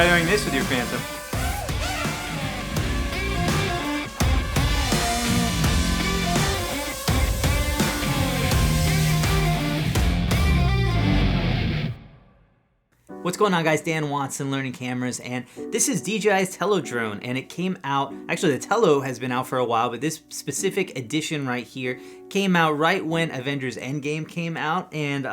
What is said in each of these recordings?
Try doing this with your Phantom. What's going on, guys? Dan Watson, Learning Cameras, and this is DJI's Tello drone, and it came out, actually the Tello has been out for a while, but this specific edition right here came out right when Avengers Endgame came out, and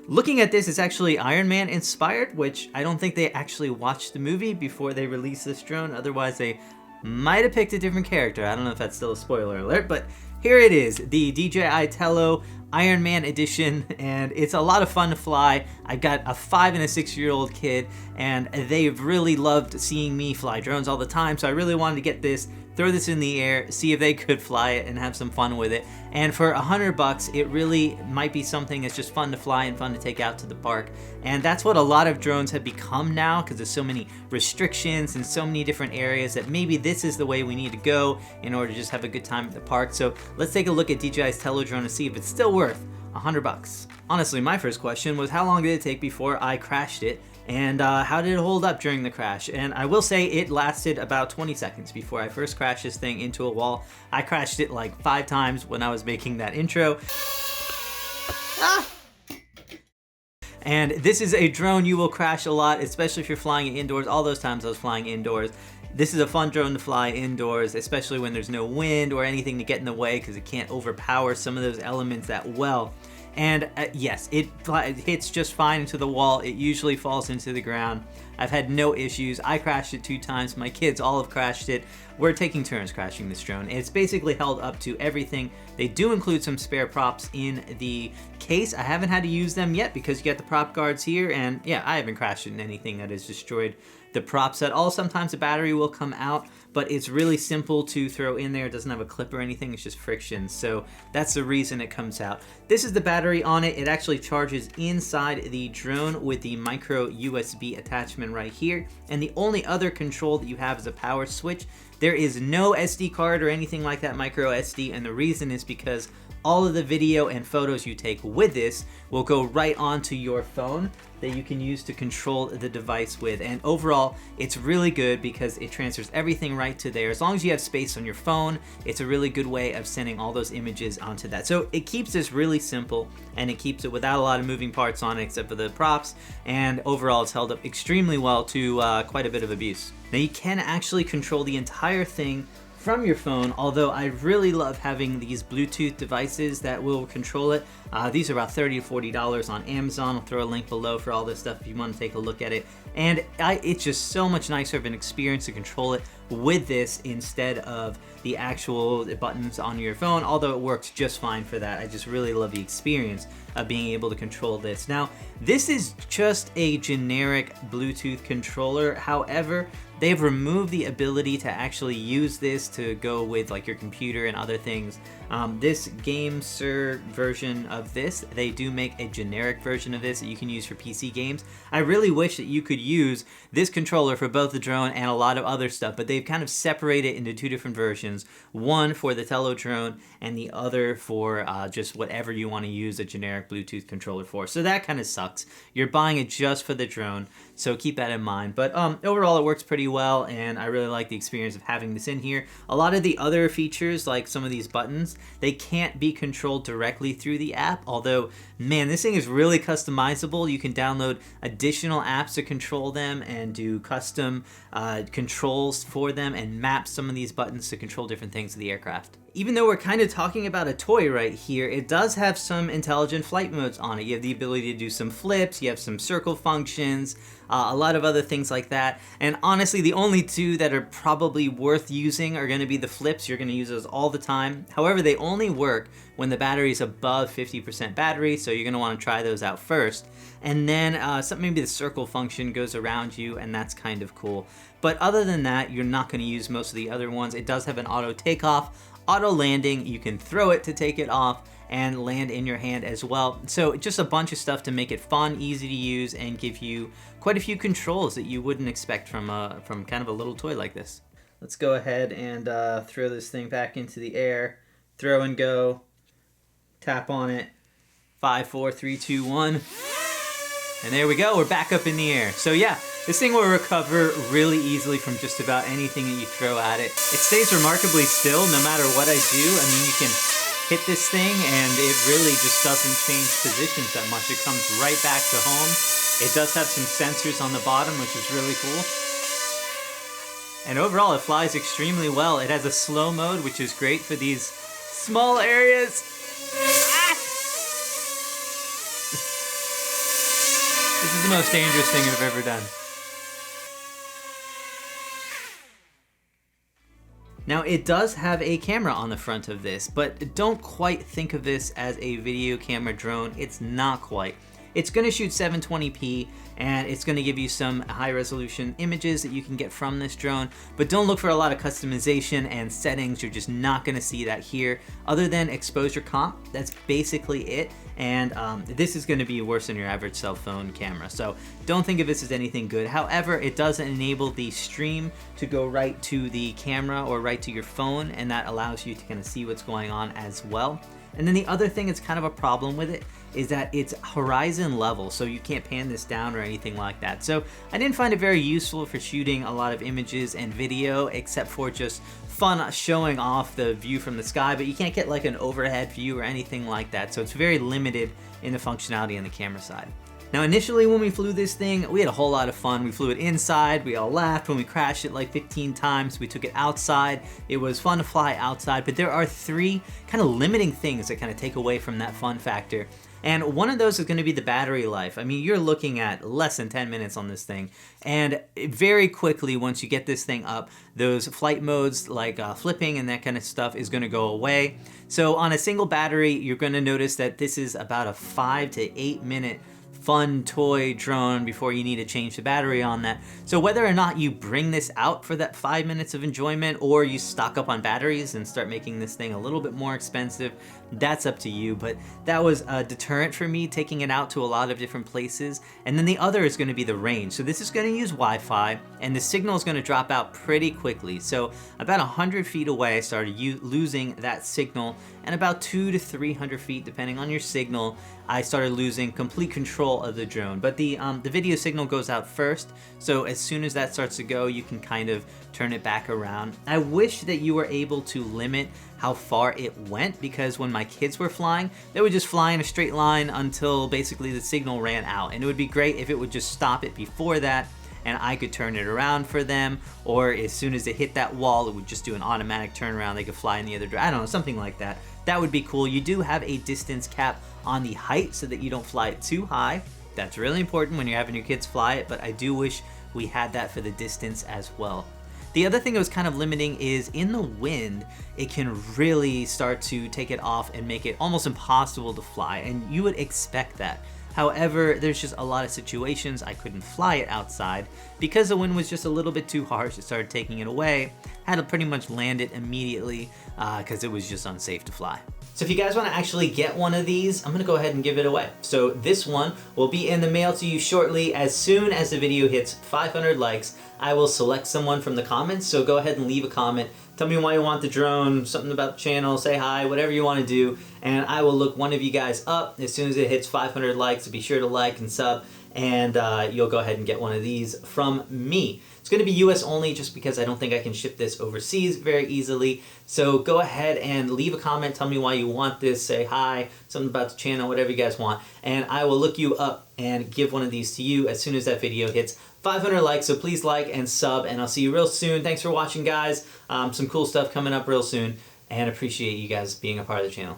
looking at this, it's actually Iron Man inspired, which I don't think they actually watched the movie before they released this drone, otherwise they might have picked a different character. I don't know if that's still a spoiler alert, but here it is, the DJI Tello Iron Man edition, and it's a lot of fun to fly. I've got a 5 and a 6-year-old kid, and they've really loved seeing me fly drones all the time, so I really wanted to get this, throw this in the air, see if they could fly it and have some fun with it. And for $100, it really might be something that's just fun to fly and fun to take out to the park. And that's what a lot of drones have become now, because there's so many restrictions and so many different areas that maybe this is the way we need to go in order to just have a good time at the park. So let's take a look at DJI's Tello drone to see if it's still worth $100. Honestly, my first question was how long did it take before I crashed it? And how did it hold up during the crash? And I will say it lasted about 20 seconds before I first crashed this thing into a wall. I crashed it like 5 times when I was making that intro. And this is a drone you will crash a lot, especially if you're flying it indoors. All those times I was flying indoors. This is a fun drone to fly indoors, especially when there's no wind or anything to get in the way, because it can't overpower some of those elements that well. And yes, it hits just fine into the wall. It usually falls into the ground. I've had no issues. I crashed it 2 times. My kids all have crashed it. We're taking turns crashing this drone. It's basically held up to everything. They do include some spare props in the case. I haven't had to use them yet because you get the prop guards here, and yeah, I haven't crashed it in anything that has destroyed the props at all. Sometimes the battery will come out, but it's really simple to throw in there. It doesn't have a clip or anything, it's just friction. So that's the reason it comes out. This is the battery on it. It actually charges inside the drone with the micro USB attachment right here. And the only other control that you have is a power switch. There is no SD card or anything like that, micro SD, and the reason is because all of the video and photos you take with this will go right onto your phone that you can use to control the device with. And overall, it's really good because it transfers everything right to there. As long as you have space on your phone, it's a really good way of sending all those images onto that. So it keeps this really simple, and it keeps it without a lot of moving parts on it except for the props. And overall, it's held up extremely well to quite a bit of abuse. Now you can actually control the entire thing from your phone, although I really love having these Bluetooth devices that will control it. These are about $30 to $40 on Amazon. I'll throw a link below for all this stuff if you want to take a look at it. And it's just so much nicer of an experience to control it with this instead of the actual buttons on your phone, although it works just fine for that. I just really love the experience of being able to control this. Now, this is just a generic Bluetooth controller. However, they've removed the ability to actually use this to go with like your computer and other things. This GameSir version of this, they do make a generic version of this that you can use for PC games. I really wish that you could use this controller for both the drone and a lot of other stuff, but they've kind of separated it into 2 different versions. One for the Tello drone and the other for just whatever you want to use a generic Bluetooth controller for. So that kind of sucks. You're buying it just for the drone, so keep that in mind. But overall, it works pretty well, and I really like the experience of having this in here. A lot of the other features, like some of these buttons, they can't be controlled directly through the app, although, man, this thing is really customizable. You can download additional apps to control them and do custom controls for them and map some of these buttons to control different things of the aircraft. Even though we're kind of talking about a toy right here, it does have some intelligent flight modes on it. You have the ability to do some flips, you have some circle functions, a lot of other things like that. And honestly, the only 2 that are probably worth using are going to be the flips. You're going to use those all the time. However, they only work when the battery is above 50% battery, so you're going to want to try those out first. And then maybe the circle function goes around you, and that's kind of cool. But other than that, you're not going to use most of the other ones. It does have an auto takeoff, auto landing. You can throw it to take it off and land in your hand as well. So just a bunch of stuff to make it fun, easy to use, and give you quite a few controls that you wouldn't expect from kind of a little toy like this. Let's go ahead and throw this thing back into the air. Throw and go. Tap on it. 5, 4, 3, 2, 1. And there we go, we're back up in the air. So yeah, this thing will recover really easily from just about anything that you throw at it. It stays remarkably still no matter what I do. I mean, you can hit this thing and it really just doesn't change positions that much. It comes right back to home. It does have some sensors on the bottom, which is really cool. And overall, it flies extremely well. It has a slow mode, which is great for these small areas. This is the most dangerous thing I've ever done. Now, it does have a camera on the front of this, but don't quite think of this as a video camera drone. It's not quite. It's going to shoot 720p, and it's going to give you some high resolution images that you can get from this drone, but don't look for a lot of customization and settings. You're just not going to see that here. Other than exposure comp, that's basically it, and this is going to be worse than your average cell phone camera, so don't think of this as anything good. However, it does enable the stream to go right to the camera or right to your phone, and that allows you to kind of see what's going on as well. And then the other thing that's kind of a problem with it is that it's horizon level, so you can't pan this down or anything like that. So I didn't find it very useful for shooting a lot of images and video, except for just fun showing off the view from the sky, but you can't get like an overhead view or anything like that. So it's very limited in the functionality on the camera side. Now, initially when we flew this thing, we had a whole lot of fun. We flew it inside, we all laughed when we crashed it like 15 times. We took it outside. It was fun to fly outside, but there are three kind of limiting things that kind of take away from that fun factor. And one of those is going to be the battery life. I mean, you're looking at less than 10 minutes on this thing. And very quickly, once you get this thing up, those flight modes like flipping and that kind of stuff is going to go away. So on a single battery, you're going to notice that this is about a 5 to 8 minute fun toy drone before you need to change the battery on that. So whether or not you bring this out for that 5 minutes of enjoyment, or you stock up on batteries and start making this thing a little bit more expensive, that's up to you. But that was a deterrent for me, taking it out to a lot of different places. And then the other is going to be the range. So this is going to use Wi-Fi, and the signal is going to drop out pretty quickly. So about 100 feet away, I started losing that signal, and about 200 to 300 feet, depending on your signal, I started losing complete control of the drone. But the video signal goes out first, so as soon as that starts to go, you can kind of turn it back around. I wish that you were able to limit how far it went, because when my kids were flying, they would just fly in a straight line until basically the signal ran out. And it would be great if it would just stop it before that, and I could turn it around for them, or as soon as it hit that wall, it would just do an automatic turnaround. They could fly in the other direction. I don't know, something like that. That would be cool. You do have a distance cap on the height so that you don't fly it too high. That's really important when you're having your kids fly it, but I do wish we had that for the distance as well. The other thing that was kind of limiting is in the wind, it can really start to take it off and make it almost impossible to fly, and you would expect that. However, there's just a lot of situations I couldn't fly it outside because the wind was just a little bit too harsh. It started taking it away. Had to pretty much land it immediately because it was just unsafe to fly. So if you guys want to actually get one of these, I'm going to go ahead and give it away. So this one will be in the mail to you shortly. As soon as the video hits 500 likes, I will select someone from the comments. So go ahead and leave a comment. Tell me why you want the drone, something about the channel, say hi, whatever you want to do. And I will look one of you guys up as soon as it hits 500 likes. So be sure to like and sub, and you'll go ahead and get one of these from me. It's going to be US only just because I don't think I can ship this overseas very easily. So go ahead and leave a comment. Tell me why you want this. Say hi, something about the channel, whatever you guys want. And I will look you up and give one of these to you as soon as that video hits 500 likes. So please like and sub, and I'll see you real soon. Thanks for watching, guys. Some cool stuff coming up real soon, and appreciate you guys being a part of the channel.